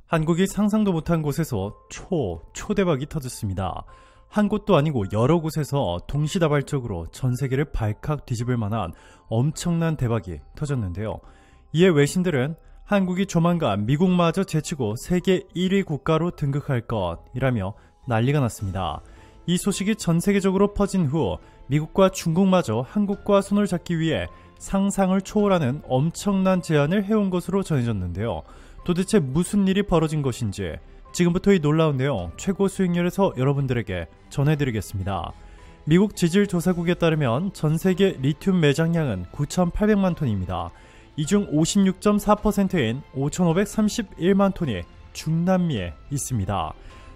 한국이 상상도 못한 곳에서 초대박이 터졌습니다. 한 곳도 아니고 여러 곳에서 동시다발적으로 전 세계를 발칵 뒤집을 만한 엄청난 대박이 터졌는데요. 이에 외신들은 한국이 조만간 미국마저 제치고 세계 1위 국가로 등극할 것이라며 난리가 났습니다. 이 소식이 전 세계적으로 퍼진 후 미국과 중국마저 한국과 손을 잡기 위해 상상을 초월하는 엄청난 제안을 해온 것으로 전해졌는데요. 도대체 무슨 일이 벌어진 것인지 지금부터 이 놀라운 내용 최고 수익률에서 여러분들에게 전해드리겠습니다. 미국 지질조사국에 따르면 전세계 리튬 매장량은 9,800만 톤입니다. 이 중 56.4%인 5,531만 톤이 중남미에 있습니다.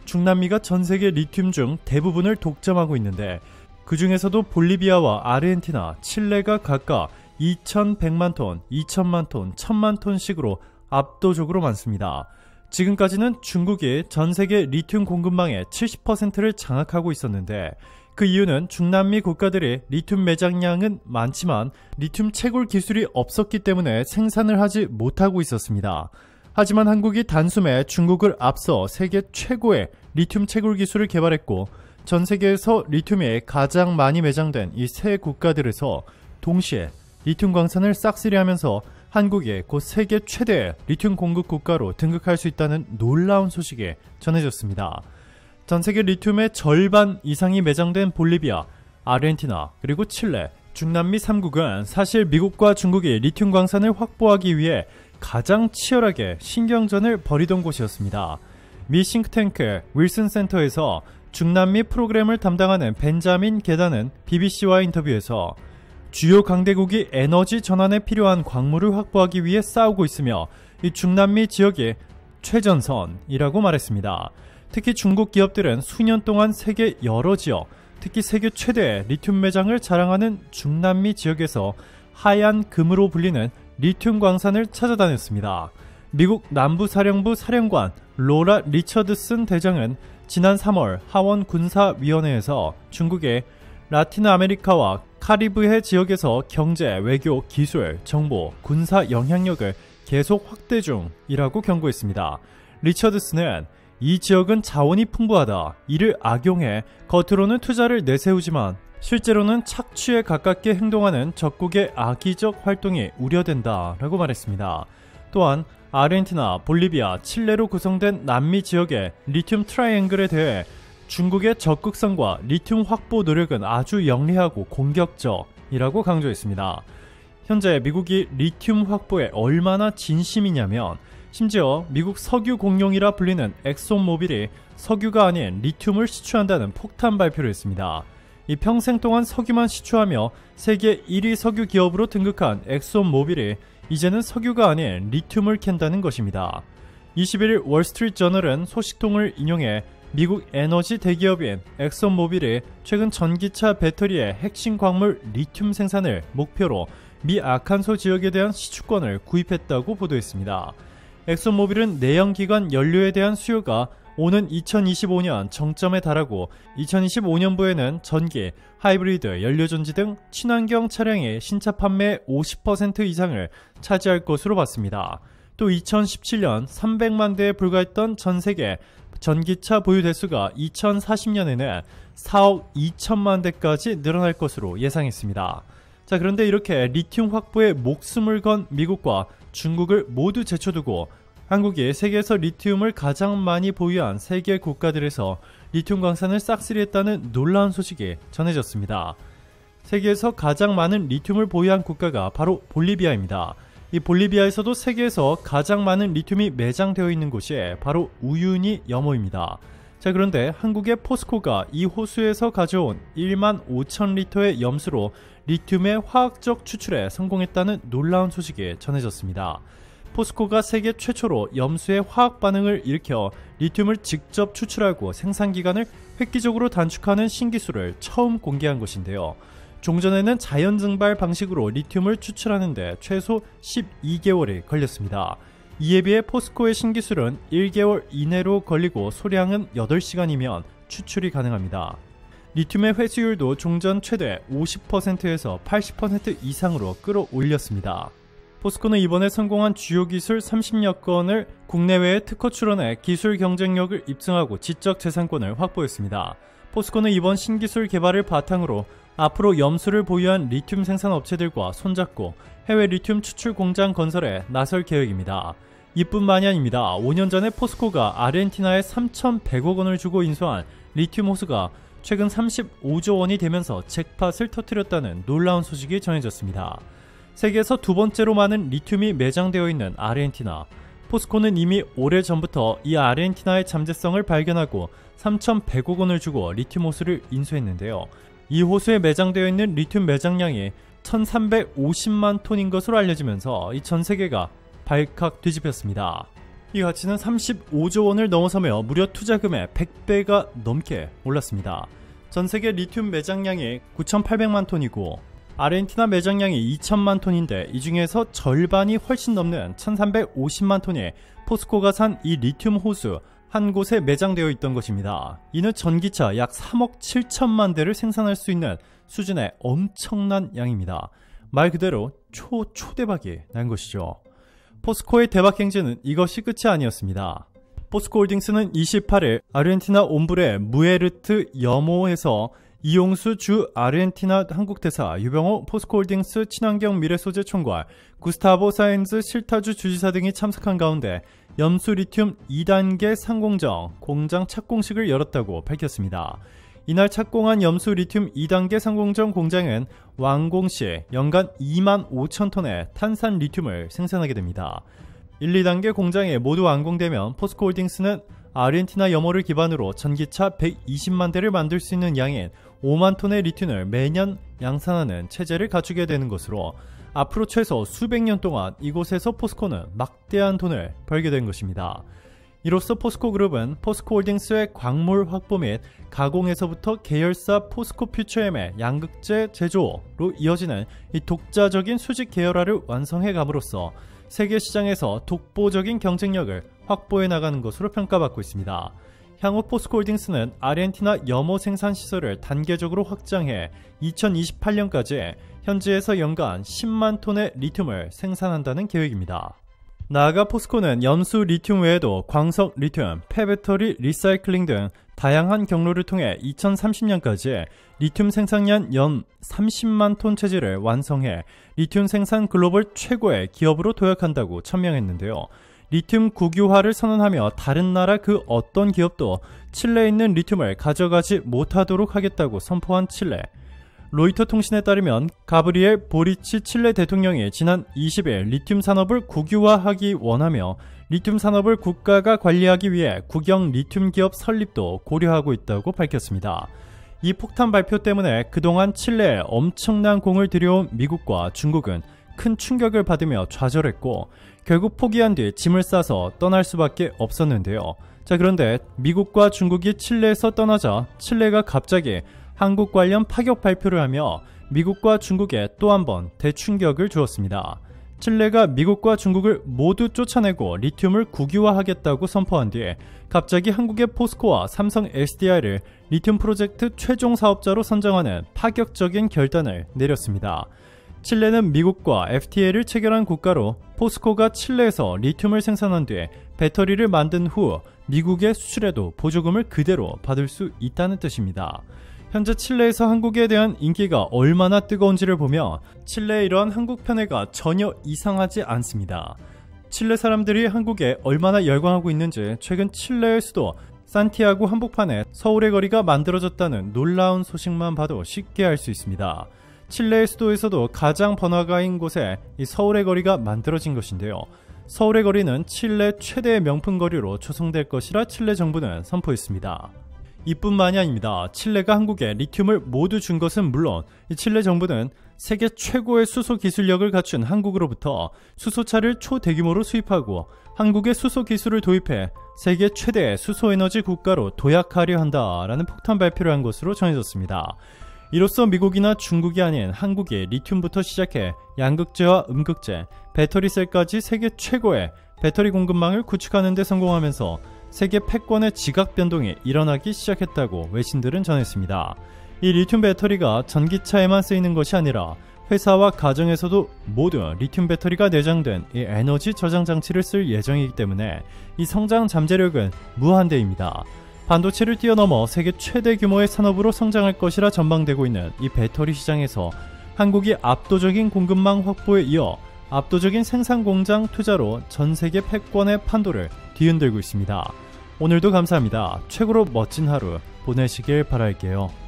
중남미가 전세계 리튬 중 대부분을 독점하고 있는데 그 중에서도 볼리비아와 아르헨티나, 칠레가 각각 2,100만 톤, 2,000만 톤, 1,000만 톤씩으로 압도적으로 많습니다. 지금까지는 중국이 전세계 리튬 공급망의 70%를 장악하고 있었는데 그 이유는 중남미 국가들이 리튬 매장량은 많지만 리튬 채굴 기술이 없었기 때문에 생산을 하지 못하고 있었습니다. 하지만 한국이 단숨에 중국을 앞서 세계 최고의 리튬 채굴 기술을 개발했고 전 세계에서 리튬이 가장 많이 매장된 이 세 국가들에서 동시에 리튬 광산을 싹쓸이하면서 한국이 곧 세계 최대의 리튬 공급 국가로 등극할 수 있다는 놀라운 소식이 전해졌습니다. 전세계 리튬의 절반 이상이 매장된 볼리비아, 아르헨티나, 그리고 칠레, 중남미 3국은 사실 미국과 중국이 리튬 광산을 확보하기 위해 가장 치열하게 신경전을 벌이던 곳이었습니다. 미 싱크탱크 윌슨 센터에서 중남미 프로그램을 담당하는 벤자민 게다는 BBC와의 인터뷰에서 주요 강대국이 에너지 전환에 필요한 광물을 확보하기 위해 싸우고 있으며 이 중남미 지역이 최전선이라고 말했습니다. 특히 중국 기업들은 수년 동안 세계 여러 지역, 특히 세계 최대의 리튬 매장을 자랑하는 중남미 지역에서 하얀 금으로 불리는 리튬 광산을 찾아다녔습니다. 미국 남부사령부 사령관 로라 리처드슨 대장은 지난 3월 하원 군사위원회에서 중국의 라틴 아메리카와 카리브해 지역에서 경제, 외교, 기술, 정보, 군사 영향력을 계속 확대 중이라고 경고했습니다. 리처드슨은 이 지역은 자원이 풍부하다. 이를 악용해 겉으로는 투자를 내세우지만 실제로는 착취에 가깝게 행동하는 적국의 악의적 활동이 우려된다 라고 말했습니다. 또한 아르헨티나, 볼리비아, 칠레로 구성된 남미 지역의 리튬 트라이앵글에 대해 중국의 적극성과 리튬 확보 노력은 아주 영리하고 공격적이라고 강조했습니다. 현재 미국이 리튬 확보에 얼마나 진심이냐면 심지어 미국 석유 공룡이라 불리는 엑손모빌이 석유가 아닌 리튬을 시추한다는 폭탄 발표를 했습니다. 이 평생 동안 석유만 시추하며 세계 1위 석유 기업으로 등극한 엑손모빌이 이제는 석유가 아닌 리튬을 캔다는 것입니다. 21일 월스트리트 저널은 소식통을 인용해 미국 에너지 대기업인 엑손모빌이 최근 전기차 배터리의 핵심 광물 리튬 생산을 목표로 미 아칸소 지역에 대한 시추권을 구입했다고 보도했습니다. 엑손모빌은 내연기관 연료에 대한 수요가 오는 2025년 정점에 달하고 2025년부에는 전기, 하이브리드, 연료전지 등 친환경 차량의 신차 판매의 50% 이상을 차지할 것으로 봤습니다. 또 2017년 300만 대에 불과했던 전세계 전기차 보유 대수가 2040년에는 4억 2천만 대까지 늘어날 것으로 예상했습니다. 자, 그런데 이렇게 리튬 확보에 목숨을 건 미국과 중국을 모두 제쳐두고 한국이 세계에서 리튬을 가장 많이 보유한 세계 국가들에서 리튬 광산을 싹쓸이했다는 놀라운 소식이 전해졌습니다. 세계에서 가장 많은 리튬을 보유한 국가가 바로 볼리비아입니다. 이 볼리비아에서도 세계에서 가장 많은 리튬이 매장되어 있는 곳이 바로 우유니 여모입니다. 자, 그런데 한국의 포스코가 이 호수에서 가져온 1만 5천 리터의 염수로 리튬의 화학적 추출에 성공했다는 놀라운 소식이 전해졌습니다. 포스코가 세계 최초로 염수의 화학 반응을 일으켜 리튬을 직접 추출하고 생산기간을 획기적으로 단축하는 신기술을 처음 공개한 것인데요. 종전에는 자연 증발 방식으로 리튬을 추출하는데 최소 12개월이 걸렸습니다. 이에 비해 포스코의 신기술은 1개월 이내로 걸리고 소량은 8시간이면 추출이 가능합니다. 리튬의 회수율도 종전 최대 50%에서 80% 이상으로 끌어올렸습니다. 포스코는 이번에 성공한 주요 기술 30여 건을 국내외에 특허 출원해 기술 경쟁력을 입증하고 지적 재산권을 확보했습니다. 포스코는 이번 신기술 개발을 바탕으로 앞으로 염수를 보유한 리튬 생산 업체들과 손잡고 해외 리튬 추출 공장 건설에 나설 계획입니다. 이뿐만이 아닙니다. 5년 전에 포스코가 아르헨티나에 3,100억 원을 주고 인수한 리튬 호수가 최근 35조 원이 되면서 잭팟을 터뜨렸다는 놀라운 소식이 전해졌습니다. 세계에서 두 번째로 많은 리튬이 매장되어 있는 아르헨티나. 포스코는 이미 오래전부터 이 아르헨티나의 잠재성을 발견하고 3,100억 원을 주고 리튬 호수를 인수했는데요. 이 호수에 매장되어 있는 리튬 매장량이 1,350만 톤인 것으로 알려지면서 이 전 세계가 발칵 뒤집혔습니다. 이 가치는 35조 원을 넘어서며 무려 투자금의 100배가 넘게 올랐습니다. 전 세계 리튬 매장량이 9,800만 톤이고 아르헨티나 매장량이 2,000만 톤인데 이 중에서 절반이 훨씬 넘는 1,350만 톤이 포스코가 산 이 리튬 호수 한 곳에 매장되어 있던 것입니다. 이는 전기차 약 3억 7천만 대를 생산할 수 있는 수준의 엄청난 양입니다. 말 그대로 초대박이 난 것이죠. 포스코의 대박 행진은 이것이 끝이 아니었습니다. 포스코홀딩스는 28일 아르헨티나 옴브레 무에르트 여모에서 이용수 주 아르헨티나 한국대사, 유병호 포스코홀딩스 친환경 미래소재 총괄, 구스타보 사엔즈 실타주 주지사 등이 참석한 가운데 염수 리튬 2단계 상공정 공장 착공식을 열었다고 밝혔습니다. 이날 착공한 염수 리튬 2단계 상공정 공장은 완공 시 연간 2만 5천 톤의 탄산 리튬을 생산하게 됩니다. 1, 2단계 공장이 모두 완공되면 포스코홀딩스는 아르헨티나 염호를 기반으로 전기차 120만 대를 만들 수 있는 양인 5만 톤의 리튬을 매년 양산하는 체제를 갖추게 되는 것으로 앞으로 최소 수백 년 동안 이곳에서 포스코는 막대한 돈을 벌게 된 것입니다. 이로써 포스코그룹은 포스코홀딩스의 광물 확보 및 가공에서부터 계열사 포스코퓨처엠의 양극재 제조로 이어지는 이 독자적인 수직 계열화를 완성해 감으로써 세계 시장에서 독보적인 경쟁력을 확보해 나가는 것으로 평가받고 있습니다. 향후 포스코홀딩스는 아르헨티나 염호 생산 시설을 단계적으로 확장해 2028년까지 현지에서 연간 10만 톤의 리튬을 생산한다는 계획입니다. 나아가 포스코는 염수 리튬 외에도 광석 리튬, 폐배터리 리사이클링 등 다양한 경로를 통해 2030년까지 리튬 생산량 연 30만 톤 체제를 완성해 리튬 생산 글로벌 최고의 기업으로 도약한다고 천명했는데요. 리튬 국유화를 선언하며 다른 나라 그 어떤 기업도 칠레에 있는 리튬을 가져가지 못하도록 하겠다고 선포한 칠레. 로이터 통신에 따르면 가브리엘 보리치 칠레 대통령이 지난 20일 리튬 산업을 국유화하기 원하며 리튬 산업을 국가가 관리하기 위해 국영 리튬 기업 설립도 고려하고 있다고 밝혔습니다. 이 폭탄 발표 때문에 그동안 칠레에 엄청난 공을 들여온 미국과 중국은 큰 충격을 받으며 좌절했고 결국 포기한 뒤 짐을 싸서 떠날 수밖에 없었는데요. 그런데 미국과 중국이 칠레에서 떠나자 칠레가 갑자기 한국 관련 파격 발표를 하며 미국과 중국에 또 한 번 대충격을 주었습니다. 칠레가 미국과 중국을 모두 쫓아내고 리튬을 국유화하겠다고 선포한 뒤에 갑자기 한국의 포스코와 삼성 SDI를 리튬 프로젝트 최종 사업자로 선정하는 파격적인 결단을 내렸습니다. 칠레는 미국과 FTA를 체결한 국가로 포스코가 칠레에서 리튬을 생산한 뒤에 배터리를 만든 후 미국에 수출해도 보조금을 그대로 받을 수 있다는 뜻입니다. 현재 칠레에서 한국에 대한 인기가 얼마나 뜨거운지를 보며 칠레의 이러한 한국 편애가 전혀 이상하지 않습니다. 칠레 사람들이 한국에 얼마나 열광하고 있는지 최근 칠레의 수도 산티아고 한복판에 서울의 거리가 만들어졌다는 놀라운 소식만 봐도 쉽게 알 수 있습니다. 칠레의 수도에서도 가장 번화가인 곳에 이 서울의 거리가 만들어진 것인데요. 서울의 거리는 칠레 최대의 명품 거리로 조성될 것이라 칠레 정부는 선포했습니다. 이뿐만이 아닙니다. 칠레가 한국에 리튬을 모두 준 것은 물론 이 칠레 정부는 세계 최고의 수소 기술력을 갖춘 한국으로부터 수소차를 초대규모로 수입하고 한국의 수소 기술을 도입해 세계 최대의 수소에너지 국가로 도약하려 한다라는 폭탄 발표를 한 것으로 전해졌습니다. 이로써 미국이나 중국이 아닌 한국이 리튬부터 시작해 양극재와 음극재, 배터리셀까지 세계 최고의 배터리 공급망을 구축하는 데 성공하면서 세계 패권의 지각 변동이 일어나기 시작했다고 외신들은 전했습니다. 이 리튬 배터리가 전기차에만 쓰이는 것이 아니라 회사와 가정에서도 모두 리튬 배터리가 내장된 이 에너지 저장 장치를 쓸 예정이기 때문에 이 성장 잠재력은 무한대입니다. 반도체를 뛰어넘어 세계 최대 규모의 산업으로 성장할 것이라 전망되고 있는 이 배터리 시장에서 한국이 압도적인 공급망 확보에 이어 압도적인 생산 공장 투자로 전 세계 패권의 판도를 뒤흔들고 있습니다. 오늘도 감사합니다. 최고로 멋진 하루 보내시길 바랄게요.